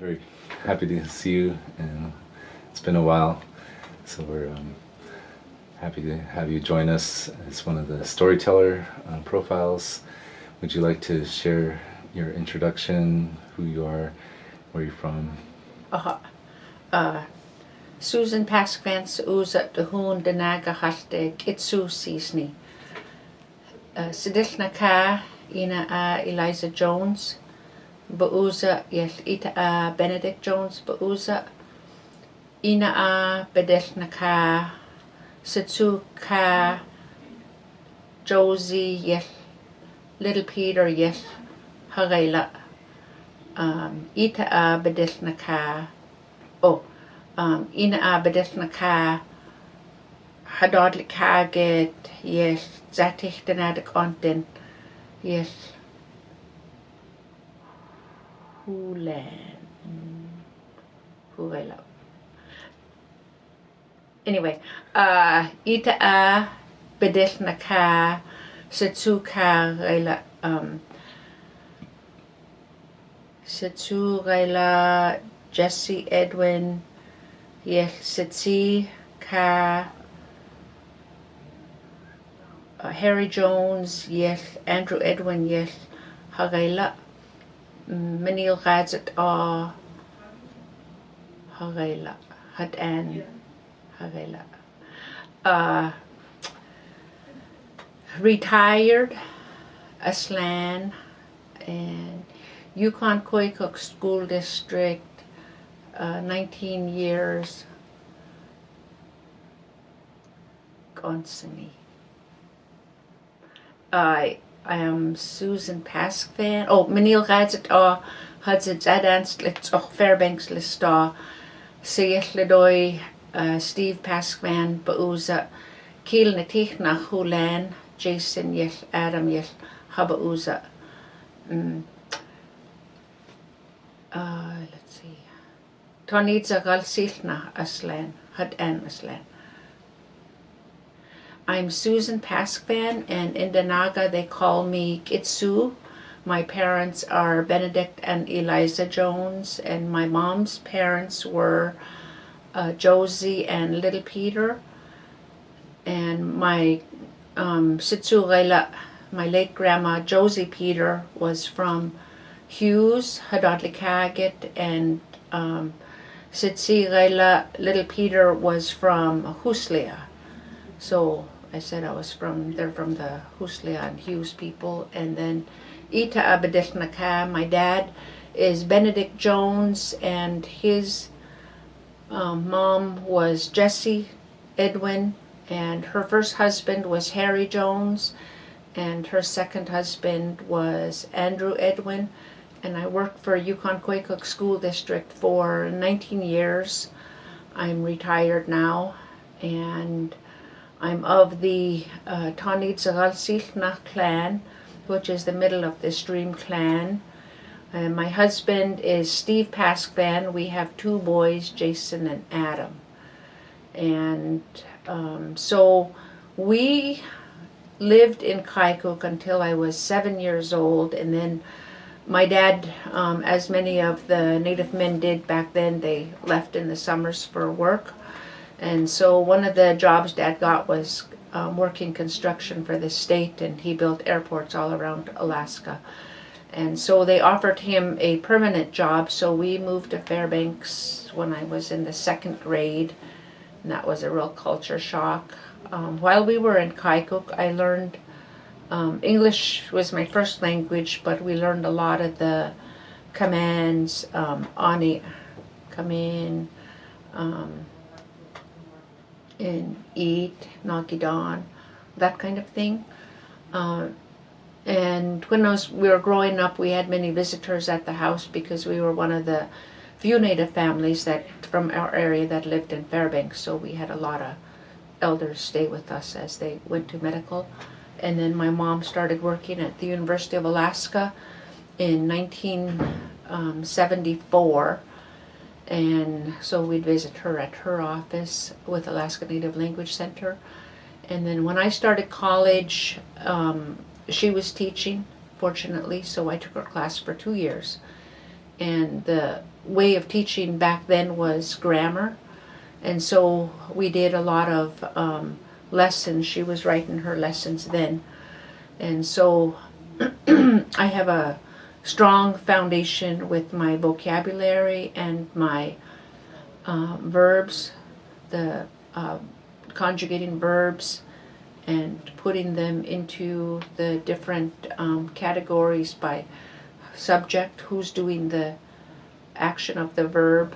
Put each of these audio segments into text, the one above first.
very happy to see you, and it's been a while, so we're happy to have you join us as one of the Storyteller profiles. Would you like to share your introduction, who you are, where you're from? Susan Paskvan usa Doyon Denaakk'e kitsu seasni. Sedilnaka ina Eliza Jones, bauza yel ita Benedict Jones bauza ina bedilnaka Sitsu ka Josie yel Little Peter yel hagaila ita bedilnaka ina bedilnaka hadodlik haget yel zatich Denaakk'e onten yel hulen hagaila. Anyway, ita bedilnaka Sitsu ka gaila Sitsu gaila Jesse Edwin yel Sitsi ka Harry Jones yel Andrew Edwin yel hagaila Manil Gadzet hagaila hadan hagaila retired Aslan and Yukon-Koyukuk School District, 19 years Gonsini. I am Susan Paskvan. Manil Gadzet Hudson Zadans Litz Fairbanks Lista Seyet Ledoy Steve Paskvan Bauza Kiel Natich nach Hulan Jason yel Adam yel Habauza. Let's see. Tonidza Galsilna Aslan Hadan Aslan. I'm Susan Paskvan, and in Denaakk'e they call me Kitsu. My parents are Benedict and Eliza Jones, and my mom's parents were Josie and Little Peter. And my Sitsu Gaila, my late grandma Josie Peter, was from Hughes, Hadodlikagit, and Sitsi Gaila, Little Peter was from Huslia. So I said they're from the Huslia and Hughes people. And then Ita Abedilnaka, my dad is Benedict Jones, and his mom was Jessie Edwin, and her first husband was Harry Jones, and her second husband was Andrew Edwin. And I worked for Yukon-Koyukuk School District for 19 years. I'm retired now, and I'm of the Tonidzagalsilna clan, which is the middle of the stream clan. And my husband is Steve Paskvan. We have two boys, Jason and Adam. And so we lived in Koyukuk until I was 7 years old, and then my dad, as many of the native men did back then, they left in the summers for work. And so one of the jobs Dad got was working construction for the state, and he built airports all around Alaska. And so they offered him a permanent job, so we moved to Fairbanks when I was in the second grade, and that was a real culture shock. While we were in Koyukuk, I learned English was my first language, but we learned a lot of the commands, ani, come in, and eat, nakidan, that kind of thing. And when we were growing up, we had many visitors at the house because we were one of the few native families that from our area that lived in Fairbanks. So we had a lot of elders stay with us as they went to medical. And then my mom started working at the University of Alaska in 1974. And so we'd visit her at her office with Alaska Native Language Center. And then when I started college, she was teaching, fortunately, so I took her class for 2 years. and the way of teaching back then was grammar. And so we did a lot of lessons. She was writing her lessons then. And so I have a strong foundation with my vocabulary and my verbs, the conjugating verbs, and putting them into the different categories by subject, who's doing the action of the verb,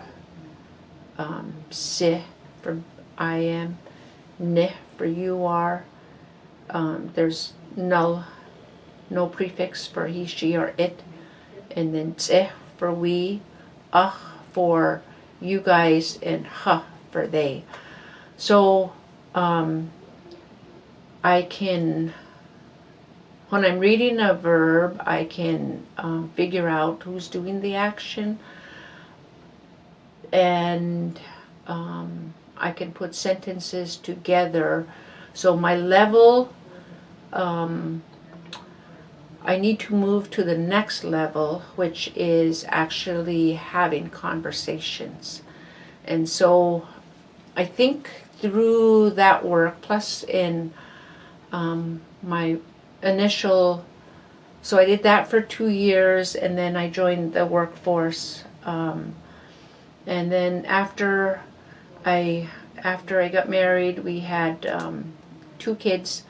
se for I am, ne for you are, there's no prefix for he, she, or it, and then tse for we, for you guys, and ha for they. So I can, when I'm reading a verb, I can figure out who's doing the action, and I can put sentences together. So my level, I need to move to the next level, which is actually having conversations. And so I think through that work, plus in my initial, so I did that for 2 years, and then I joined the workforce. And then after I got married, we had 2 kids,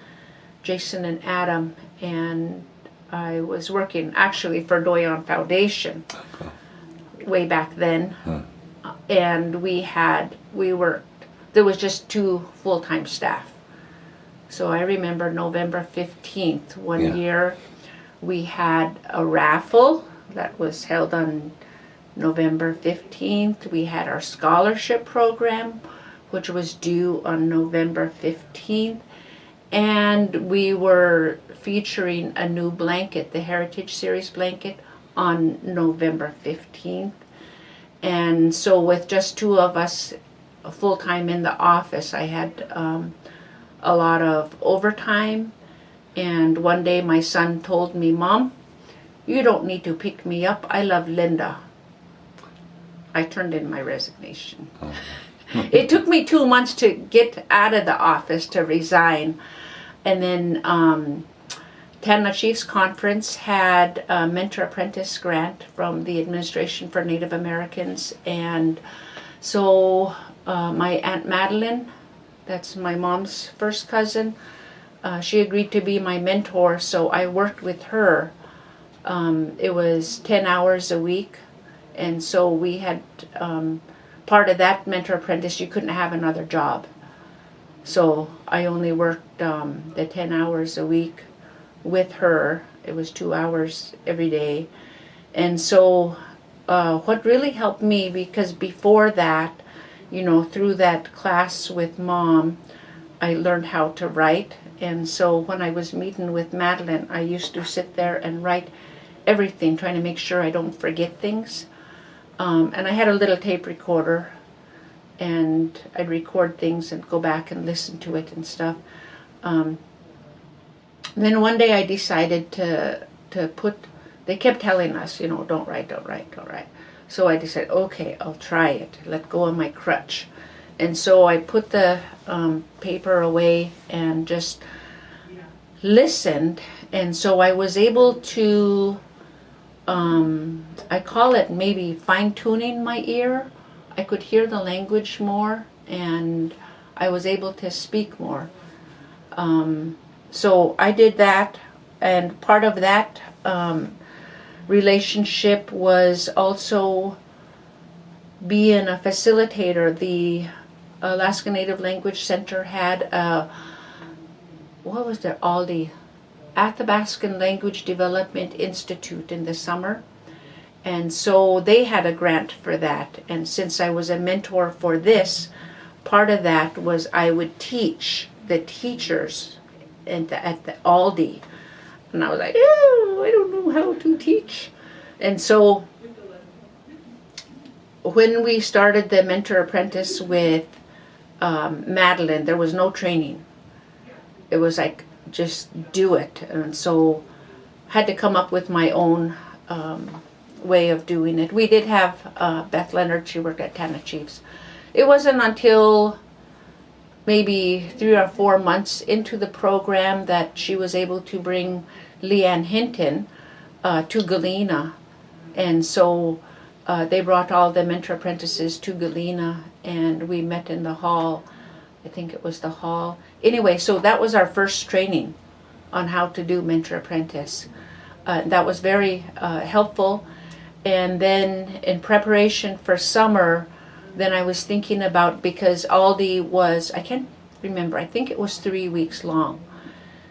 Jason and Adam, and I was working actually for Doyon Foundation way back then. And there was just 2 full-time staff. So I remember November 15th, one year, we had a raffle that was held on November 15th. We had our scholarship program, which was due on November 15th. And we were featuring a new blanket, the Heritage Series blanket, on November 15th. And so with just 2 of us full-time in the office, I had a lot of overtime. And one day my son told me, "Mom, you don't need to pick me up. I love Linda." I turned in my resignation. It took me 2 months to get out of the office, to resign. And then Tanana Chiefs Conference had a Mentor Apprentice grant from the Administration for Native Americans. And so my Aunt Madeline, that's my mom's first cousin, she agreed to be my mentor, so I worked with her. It was 10 hours a week, and so we had part of that Mentor Apprentice, you couldn't have another job. So I only worked the 10 hours a week with her. It was 2 hours every day. And so what really helped me, because before that, through that class with Mom, I learned how to write. And so when I was meeting with Madeline, I used to sit there and write everything, trying to make sure I don't forget things. And I had a little tape recorder, and I'd record things and go back and listen to it and stuff. Then one day I decided to put, they kept telling us, don't write. So I decided, okay, I'll try it. Let go of my crutch. And so I put the paper away and just listened. And so I was able to, I call it maybe fine-tuning my ear. I could hear the language more, and I was able to speak more. So I did that, and part of that relationship was also being a facilitator. The Alaska Native Language Center had a, Athabascan Language Development Institute in the summer. And so they had a grant for that. And since I was a mentor for this, part of that was I would teach the teachers at the Aldi. And I was like, oh, I don't know how to teach. And so when we started the Mentor Apprentice with Madeline, there was no training. It was like, just do it. And so I had to come up with my own way of doing it. We did have Beth Leonard, she worked at Tanna Chiefs. It wasn't until maybe 3 or 4 months into the program that she was able to bring Leanne Hinton to Galena. And so they brought all the mentor apprentices to Galena, and we met in the hall. I think it was the hall. Anyway, so that was our first training on how to do mentor apprentice. That was very helpful. And then in preparation for summer, then I was thinking about, because Aldi was, I can't remember, I think it was 3 weeks long.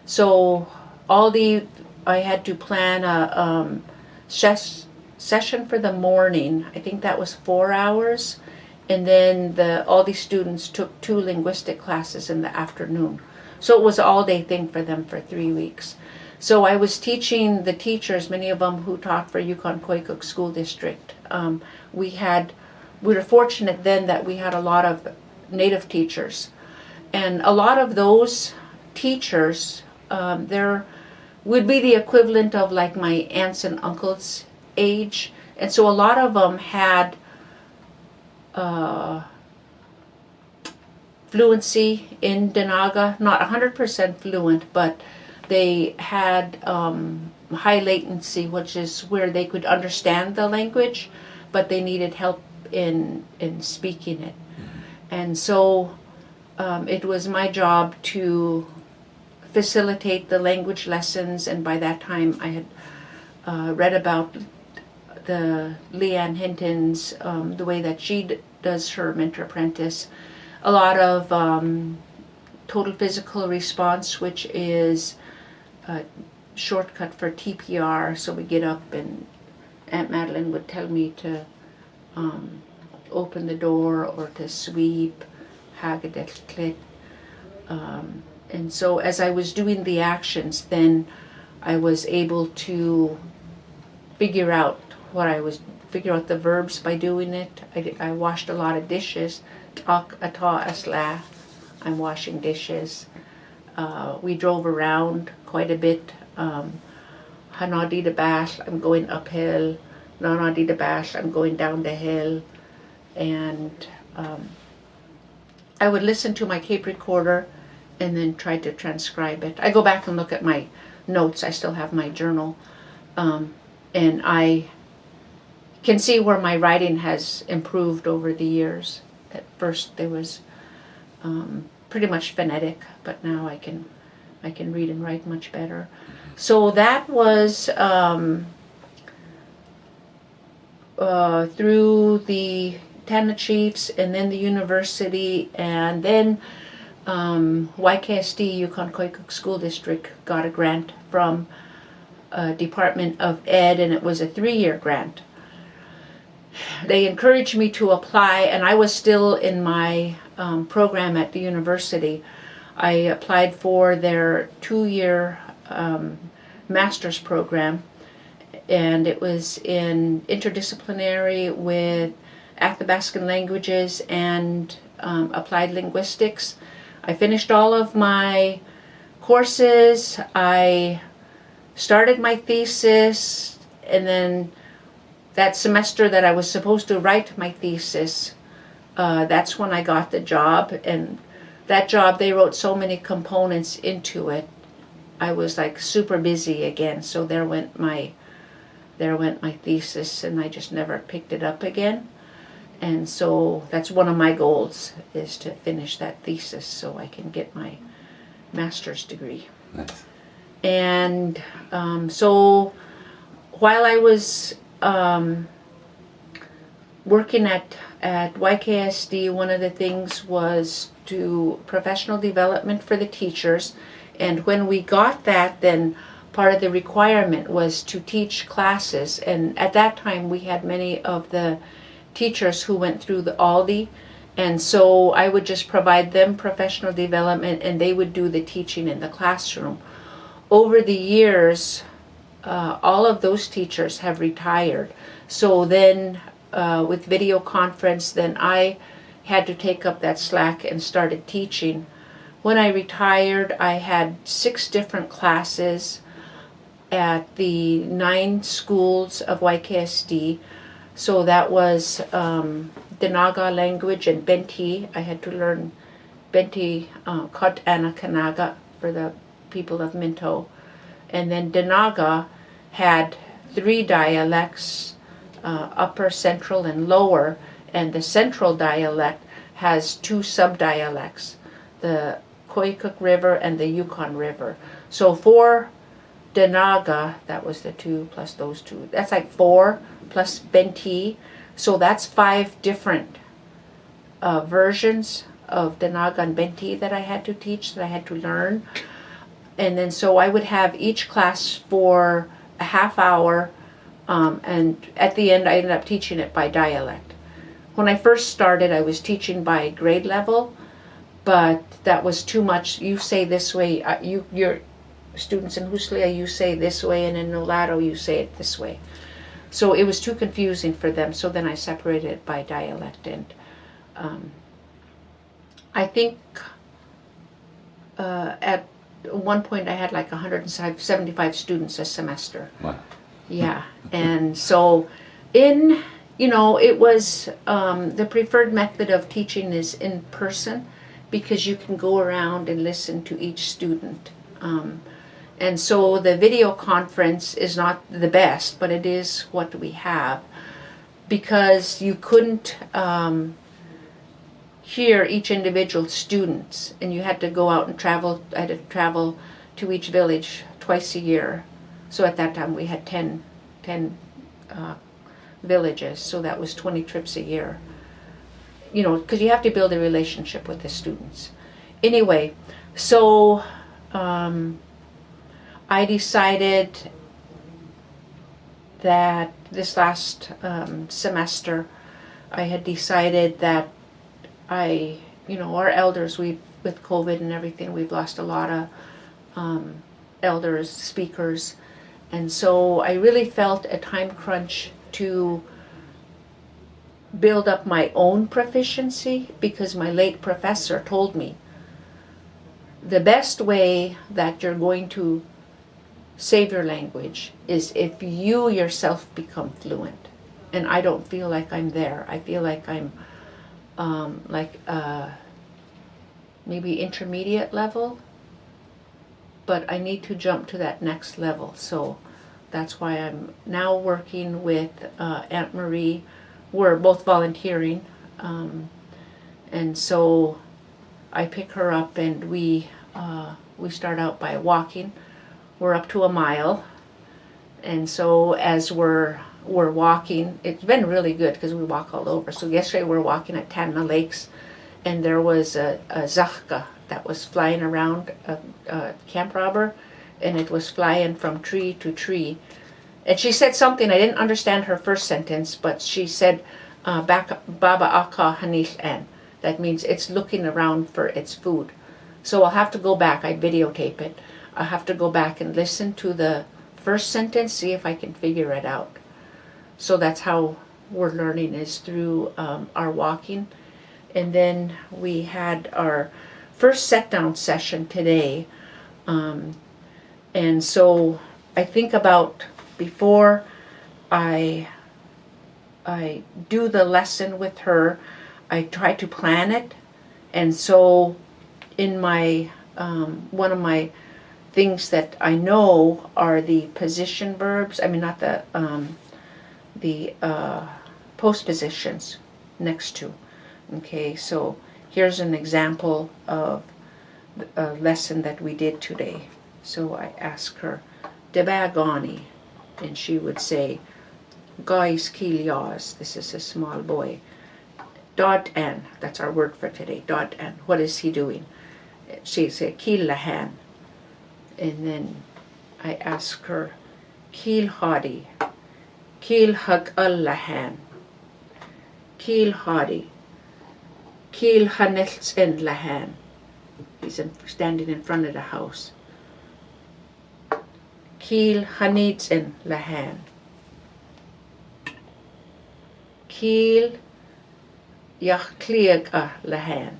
So Aldi, I had to plan a session for the morning. I think that was 4 hours. And then all these students took 2 linguistic classes in the afternoon. So it was an all-day thing for them for 3 weeks. So I was teaching the teachers, many of them who taught for Yukon-Koyukuk School District. We were fortunate then that we had a lot of native teachers. And a lot of those teachers, there would be the equivalent of like my aunts and uncles' age. And so a lot of them had fluency in Denaakk'e, not 100% fluent, but they had high latency, which is where they could understand the language, but they needed help in speaking it. And so it was my job to facilitate the language lessons, and by that time I had read about the Leanne Hinton's, the way that she does her mentor apprentice. A lot of total physical response, which is a shortcut for TPR. So we get up and Aunt Madeline would tell me to open the door or to sweep, Hagedeklit. And so as I was doing the actions, then I was able to figure out the verbs by doing it. I washed a lot of dishes. Ata asla, I'm washing dishes. We drove around quite a bit. Hanadi de bash, I'm going uphill. Nanadi de bash, I'm going down the hill. And I would listen to my tape recorder and then try to transcribe it. I go back and look at my notes. I still have my journal. And I can see where my writing has improved over the years. At first there was pretty much phonetic, but now I can read and write much better. So that was through the Tanna Chiefs and then the university, and then YKSD, Yukon-Koyukuk School District, got a grant from Department of Ed, and it was a 3-year grant. They encouraged me to apply, and I was still in my program at the university. I applied for their 2-year master's program, and it was in interdisciplinary with Athabascan languages and applied linguistics. I finished all of my courses. I started my thesis, and then that semester that I was supposed to write my thesis, that's when I got the job. And that job, they wrote so many components into it. I was like super busy again, so there went my thesis, and I just never picked it up again. And so that's one of my goals, is to finish that thesis so I can get my master's degree. Nice. And so while I was working at YKSD, one of the things was to professional development for the teachers. And when we got that, then part of the requirement was to teach classes. And at that time we had many of the teachers who went through the Aldi, and so I would just provide them professional development, and they would do the teaching in the classroom. Over the years, all of those teachers have retired. So then with video conference, then I had to take up that slack and started teaching. When I retired, I had 6 different classes. at the 9 schools of YKSD. So that was Denaakk'e language and Benti. I had to learn Benti, Kot Anakanaga for the people of Minto. And then Denaakk'e had 3 dialects, upper, central, and lower. And the central dialect has 2 subdialects, the Koyukuk River and the Yukon River. So for Denaakk'e, that was the 2 plus those 2. That's like 4 plus Benti. So that's 5 different versions of Denaakk'e and Benti that I had to teach, that I had to learn. And then so I would have each class for a half hour, and at the end I ended up teaching it by dialect. When I first started, I was teaching by grade level, but that was too much. You say this way, your students in Huslia, you say this way, and in Nolato you say it this way. So it was too confusing for them, so then I separated it by dialect. And I think at one point I had like 175 students a semester. Wow. Yeah, and so it was the preferred method of teaching is in person, because you can go around and listen to each student. And so the video conference is not the best, but it is what we have, because you couldn't hear each individual students, and you had to go out and travel. I had to travel to each village twice a year. So at that time we had 10 villages, so that was 20 trips a year. Because you have to build a relationship with the students. Anyway, so I decided that this last semester, I had decided that our elders, with COVID and everything, we've lost a lot of elders, speakers, and so I really felt a time crunch to build up my own proficiency, because my late professor told me the best way that you're going to save your language is if you yourself become fluent. And I don't feel like I'm there. I feel like I'm maybe intermediate level, but I need to jump to that next level. So that's why I'm now working with Aunt Marie. We're both volunteering, and so I pick her up, and we start out by walking. We're up to a mile, and so as we're walking, it's been really good because we walk all over. So yesterday we're walking at Tanna Lakes, and there was a zachka that was flying around, a camp robber, and it was flying from tree to tree. And she said something, I didn't understand her first sentence, but she said, Baba Aka Hanish An. That means it's looking around for its food. So I'll have to go back, I videotape it. I'll have to go back and listen to the first sentence, see if I can figure it out. So that's how we're learning, is through our walking. And then we had our first set-down session today. And so I think about, before I do the lesson with her, I try to plan it. And so in my one of my things that I know are the position verbs, I mean not the postpositions next to. Okay, so here's an example of a lesson that we did today. So I asked her, Debagani, and she would say, Guys Kilias, this is a small boy. Dot an, that's our word for today, dot an. What is he doing? She said, Kilahan. And then I asked her, Kil Hadi, Kil Hag Allahan, Kil Hadi, Kil Hanels en Lahan. He's standing in front of the house. Kil Hanits en Lahan. Kil Yachkliag a Lahan.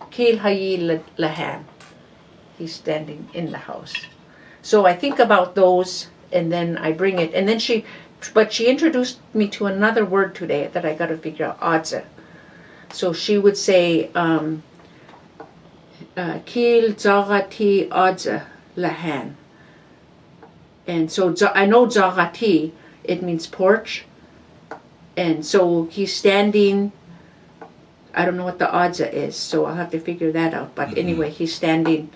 Kil Hayil Lahan. he's standing in the house. So I think about those, and then I bring it, and then she introduced me to another word today that I got to figure out, adze. So she would say, Kil Zagati Adze Lahan. And so I know Zagati, it means porch. And so he's standing, I don't know what the adze is, so I'll have to figure that out. But anyway, he's standing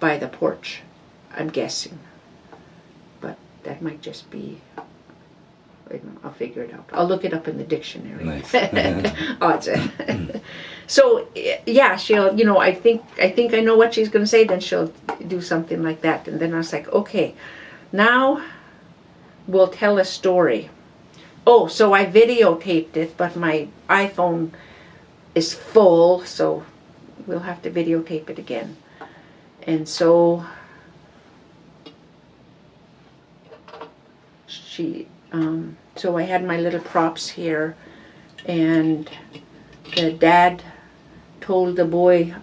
by the porch, I'm guessing. But that might just be, I'll figure it out. I'll look it up in the dictionary. Nice. Adze. So yeah, she'll, I think I know what she's going to say, then she'll do something like that. And then I was like, okay, now we'll tell a story. Oh, so I videotaped it, but my iPhone is full, so we'll have to videotape it again. And so so I had my little props here, and the dad told the boy,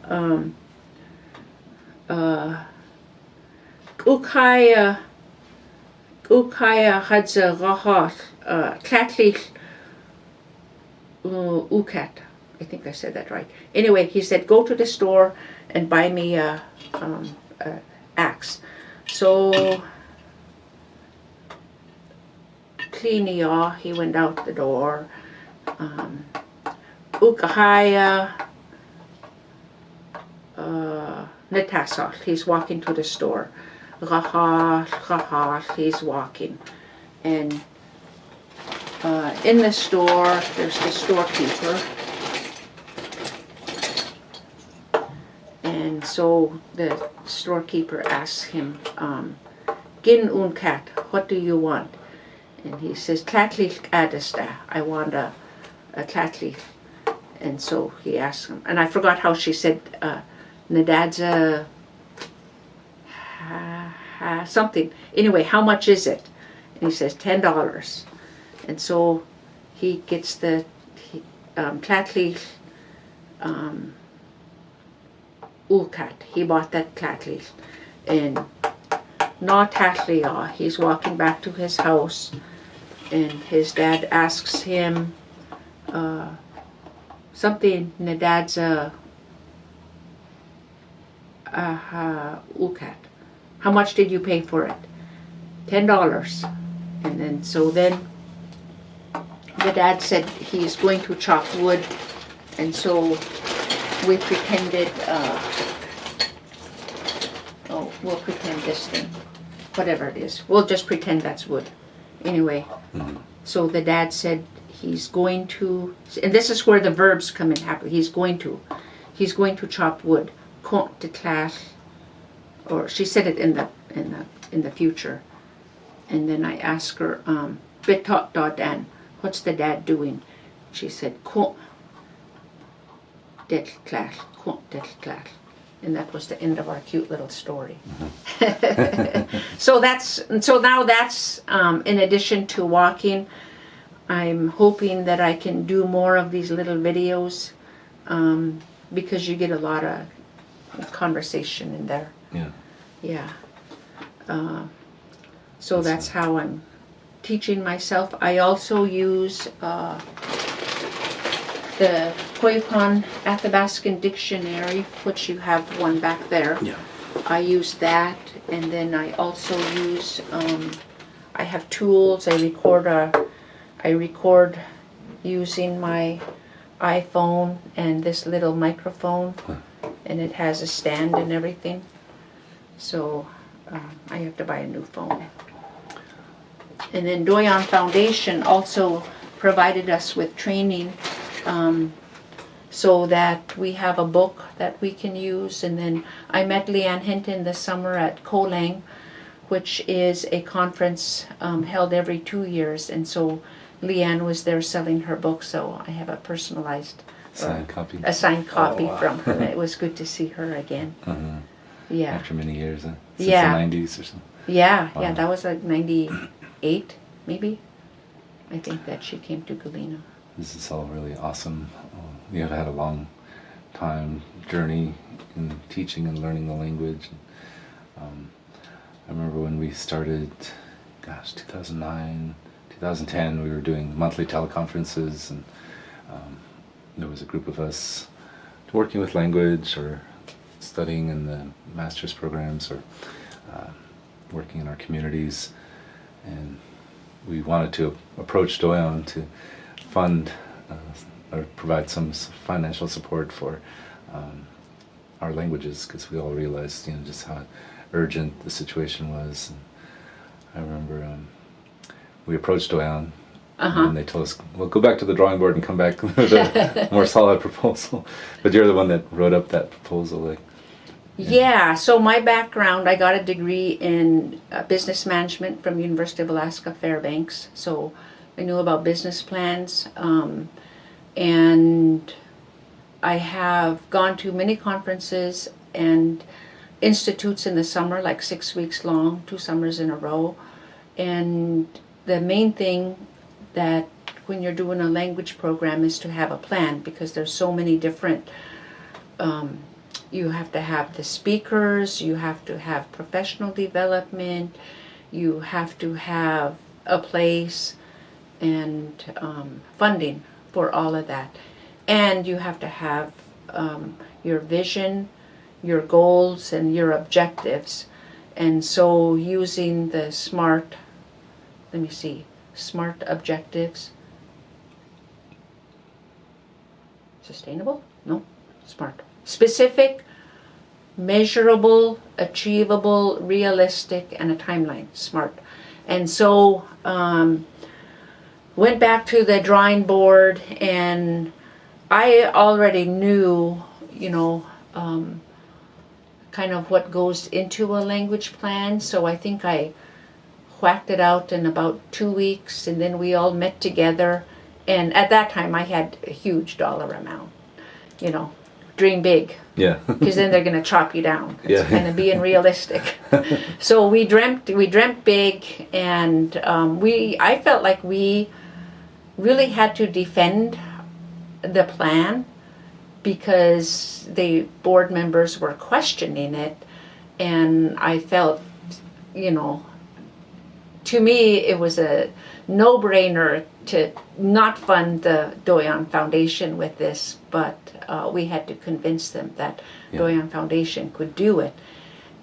Ukaya hadze rahat klatlich ukat. I think I said that right. Anyway, he said, go to the store and buy me a axe. So Klinia, he went out the door. Ukahaya Natasal, he's walking to the store. Rahal, he's walking. And in the store, there's the storekeeper. And so the storekeeper asks him, Gin unkat, what do you want? And he says, Tlatlich adesta, I want a tlatlich. And so he asks him, and I forgot how she said, Nadadza something. Anyway, how much is it? And he says, $10. And so he gets the tlatlich ulkat. He bought that tlatlich. And not tatlia, he's walking back to his house, and his dad asks him something. Nadadza ulkat. How much did you pay for it? $10. And then the dad said he's going to chop wood, and so we pretended, we'll pretend this thing, whatever it is. We'll just pretend that's wood. Anyway, so the dad said he's going to, and this is where the verbs come in happily. He's going to chop wood. Kont de class, or she said it in the future. And then I asked her, Bitot dan, what's the dad doing? She said, Kont det class, kont det class. And that was the end of our cute little story. So now that's in addition to walking, I'm hoping that I can do more of these little videos, because you get a lot of conversation in there. Yeah. So that's how I'm teaching myself. I also use the Koyukon Athabascan Dictionary, which you have one back there. Yeah. I use that, and then I also use, I have tools. I record using my iPhone and this little microphone, and it has a stand and everything. So I have to buy a new phone. And then Doyon Foundation also provided us with training, so that we have a book that we can use. And then I met Leanne Hinton this summer at Kolang, which is a conference held every 2 years. And so Leanne was there selling her book, so I have a personalized signed copy. A signed copy wow. from her. It was good to see her again. Yeah. After many years, since Yeah. the 90s or something. Yeah, Wow. yeah, that was like 98, maybe. I think that she came to Galena. This is all really awesome. You have had a long time journey in teaching and learning the language. I remember when we started, 2009, 2010, we were doing monthly teleconferences, and there was a group of us working with language or studying in the master's programs or working in our communities, and we wanted to approach Doyon to fund or provide some financial support for our languages, because we all realized, just how urgent the situation was. And I remember we approached Doyon, and they told us, well, go back to the drawing board and come back with a more solid proposal. But you're the one that wrote up that proposal, like. Yeah, so my background, I got a degree in business management from University of Alaska Fairbanks, so I knew about business plans, and I have gone to many conferences and institutes in the summer, like 6 weeks long, 2 summers in a row. And the main thing that when you're doing a language program is to have a plan, because there's so many different, you have to have the speakers, you have to have professional development, you have to have a place and funding for all of that. And you have to have your vision, your goals, and your objectives. And so using the SMART objectives. Sustainable? No, SMART. Specific, measurable, achievable, realistic, and a timeline. SMART. And so went back to the drawing board, and I already knew, kind of what goes into a language plan. So I think I whacked it out in about 2 weeks, and then we all met together. And at that time, I had a huge dollar amount. Dream big. Yeah. Because then they're going to chop you down. It's Yeah. kind of being realistic. So we dreamt big, and I felt like we really had to defend the plan, because the board members were questioning it, and I felt, to me it was a no-brainer to not fund the Doyon Foundation with this, but we had to convince them that Doyon Foundation could do it.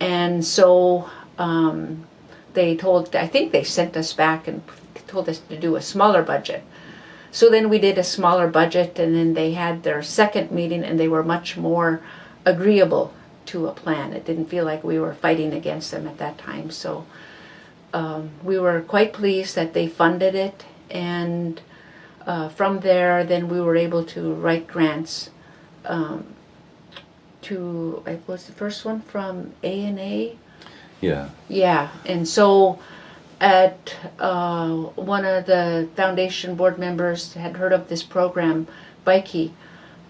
And so I think they sent us back and told us to do a smaller budget. So then we did a smaller budget, and then they had their second meeting, and they were much more agreeable to a plan. It didn't feel like we were fighting against them at that time. So we were quite pleased that they funded it, and from there, then we were able to write grants. It was the first one from A&A. Yeah. Yeah, and so at one of the foundation board members had heard of this program, Bikey,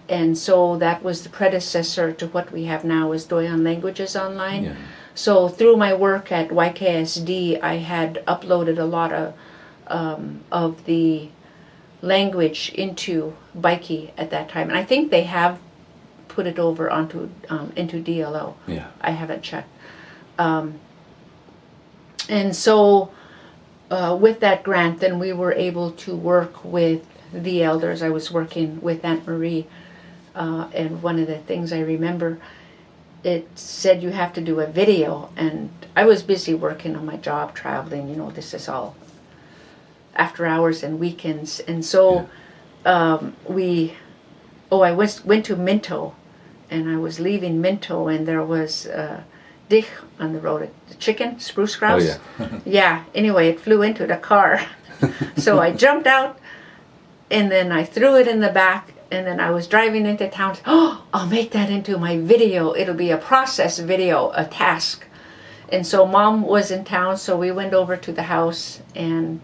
and so that was the predecessor to what we have now is Doyon Languages Online. Yeah. So through my work at YKSD, I had uploaded a lot of the language into Bikey at that time, and I think they have put it over onto into DLO. Yeah. I haven't checked. And so with that grant, then we were able to work with the elders. I was working with Aunt Marie, and one of the things I remember, it said you have to do a video, and I was busy working on my job, traveling, this is all after hours and weekends. And so I went to Minto, and I was leaving Minto, and there was Dich on the road, the chicken, spruce grouse. Oh, yeah. Yeah, anyway, it flew into the car. So I jumped out, and then I threw it in the back, and then I was driving into town. Oh, I'll make that into my video. It'll be a process video, a task. And so Mom was in town, so we went over to the house and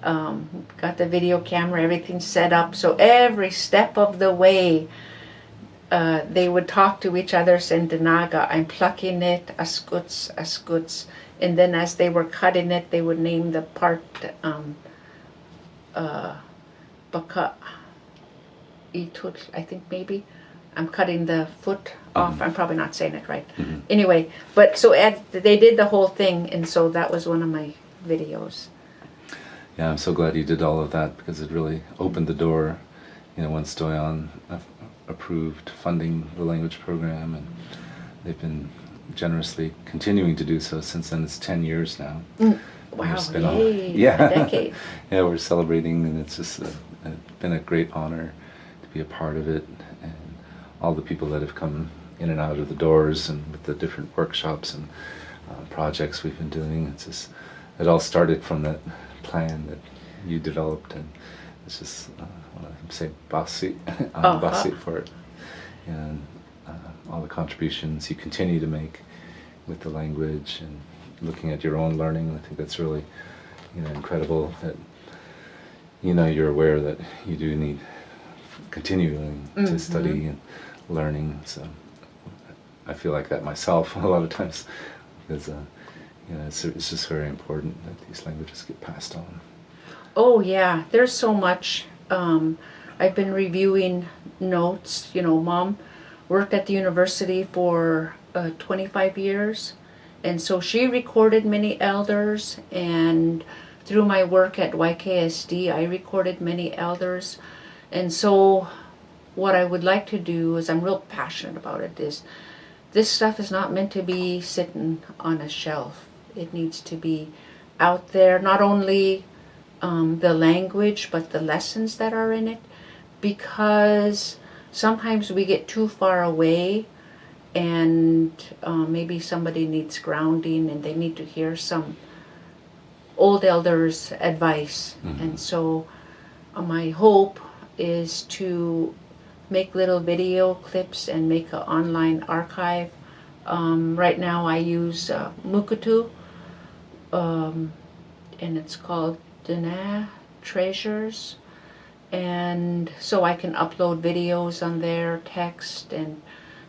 got the video camera, everything set up. So every step of the way, they would talk to each other in Denaakk'e. I'm plucking it, askuts, askuts. And then as they were cutting it, they would name the part, baka, itut, I think maybe. I'm cutting the foot off. I'm probably not saying it right. Mhm. Anyway, but so they did the whole thing, and so that was one of my videos. Yeah, I'm so glad you did all of that because it really opened the door. You know, once Doyon approved funding the language program, and they've been generously continuing to do so since then. It's 10 years now. Wow, It's been yay, yeah. a decade. Yeah, we're celebrating, and it's just been a great honor to be a part of it, and all the people that have come in and out of the doors, and with the different workshops and projects we've been doing. It's just, it all started from that plan that you developed, and it's just I want to say basi basi for it, and all the contributions you continue to make with the language and looking at your own learning. I think that's really, you know, incredible that, you know, you're aware that you do need continuing to study and learning. So I feel like that myself a lot of times because you know, it's just very important that these languages get passed on. Oh yeah, there's so much. I've been reviewing notes. You know, Mom worked at the university for 25 years, and so she recorded many elders, and through my work at YKSD, I recorded many elders. And so what I would like to do is, I'm real passionate about it, is this stuff is not meant to be sitting on a shelf. It needs to be out there, not only the language, but the lessons that are in it, because sometimes we get too far away, and maybe somebody needs grounding and they need to hear some old elders' advice. And so my hope is to make little video clips and make an online archive. Right now I use Mukutu, and it's called Denaakk'e Treasures, and so I can upload videos on there, text, and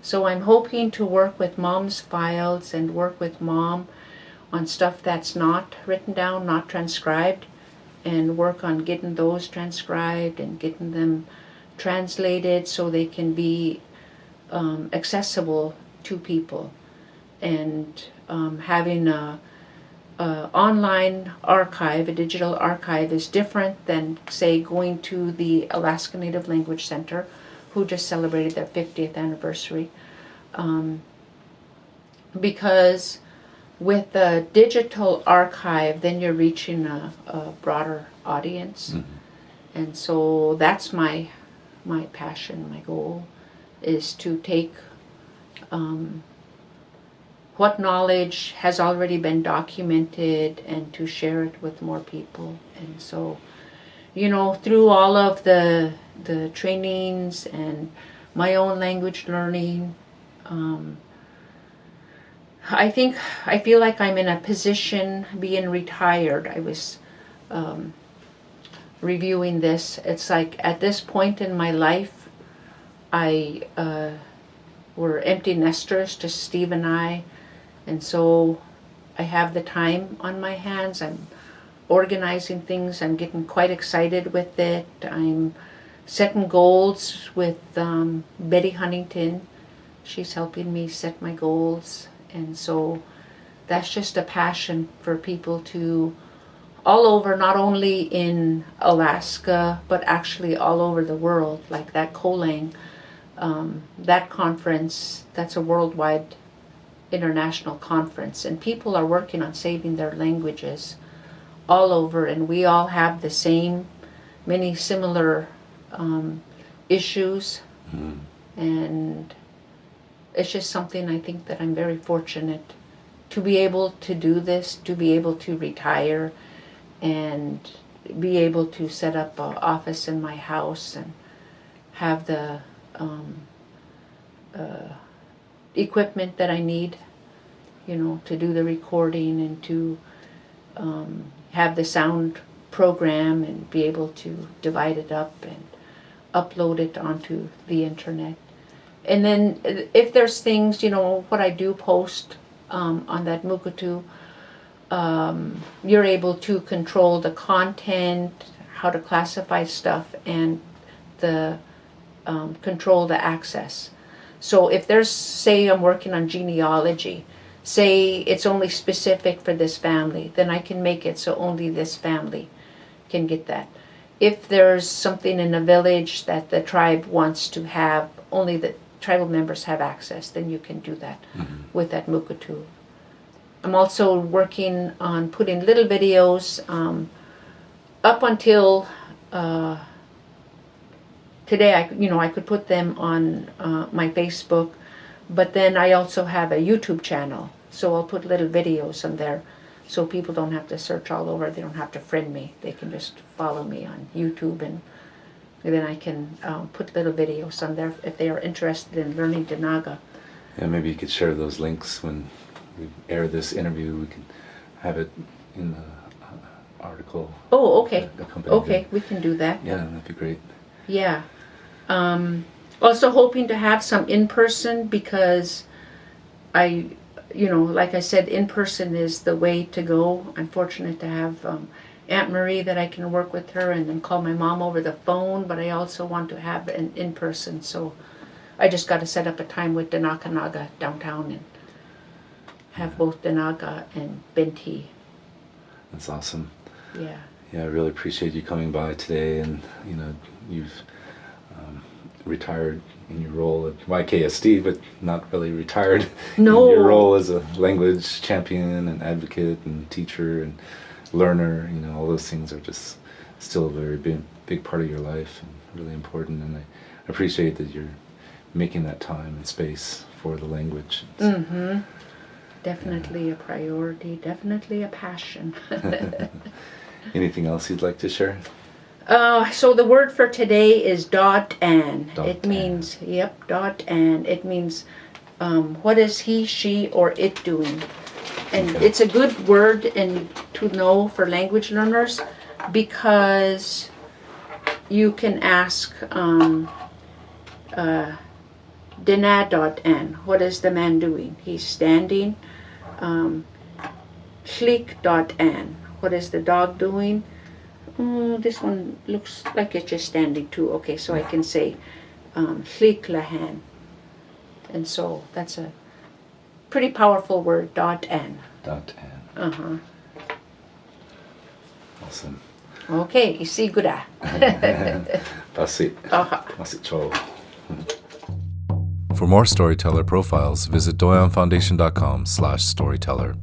so I'm hoping to work with Mom's files and work with Mom on stuff that's not written down, not transcribed, and work on getting those transcribed and getting them translated so they can be accessible to people. And having a online archive, a digital archive, is different than, say, going to the Alaska Native Language Center, who just celebrated their 50th anniversary. Because with a digital archive, then you're reaching a broader audience. And so that's my passion, my goal, is to take what knowledge has already been documented and to share it with more people. And so, you know, through all of the trainings and my own language learning, I feel like I'm in a position, being retired. I was reviewing this. It's like at this point in my life, we're empty nesters, just Steve and I, and so I have the time on my hands. I'm organizing things. I'm getting quite excited with it. I'm setting goals with Betty Huntington. She's helping me set my goals, and so that's just a passion for people to all over, not only in Alaska, but actually all over the world, like that COLANG, that conference, that's a worldwide international conference, and people are working on saving their languages all over, and we all have the same, many similar issues, and it's just something I think that I'm very fortunate to be able to do this, to be able to retire and be able to set up an office in my house and have the equipment that I need, you know, to do the recording and to have the sound program and be able to divide it up and upload it onto the internet. And then if there's things, you know, what I do post on that Mukutu, you're able to control the content, how to classify stuff, and the control the access. So if there's, say I'm working on genealogy, say it's only specific for this family, then I can make it so only this family can get that. If there's something in a village that the tribe wants to have, only the tribal members have access, then you can do that with that Mukutu. I'm also working on putting little videos up until today. I could put them on my Facebook, but then I also have a YouTube channel, so I'll put little videos on there. So people don't have to search all over. They don't have to friend me. They can just follow me on YouTube, and then I can put little videos on there if they are interested in learning Denaakk'e. Yeah, maybe you could share those links when we air this interview. We can have it in the article. Oh, okay. Okay, we can do that. Yeah, that'd be great. Yeah. Also hoping to have some in-person, because like I said, in-person is the way to go. I'm fortunate to have Aunt Marie that I can work with her and then call my mom over the phone, but I also want to have an in-person. So I just got to set up a time with Denaakk'e downtown and have both Denaakk'e and Binti. That's awesome. Yeah. Yeah, I really appreciate you coming by today, and you've retired in your role at YKSD, but not really retired No. in your role as a language champion and advocate and teacher and learner. All those things are just still a very big part of your life and really important, and I appreciate that you're making that time and space for the language. Definitely a priority, definitely a passion. Anything else you'd like to share? So the word for today is dot-an. It Dot-an. means, dot-an. It means what is he, she, or it doing. And Okay. it's a good word to know for language learners, because you can ask Denaakk'e, what is the man doing? He's standing. Shlik.an, what is the dog doing? This one looks like it's just standing too. Okay, so I can say Shlik lahan. And so that's a pretty powerful word, dot-an. Dot-an. Awesome. Okay, isigura. Pasit. Aha. Pasit cho. For more Storyteller profiles, visit doyonfoundation.com/storyteller.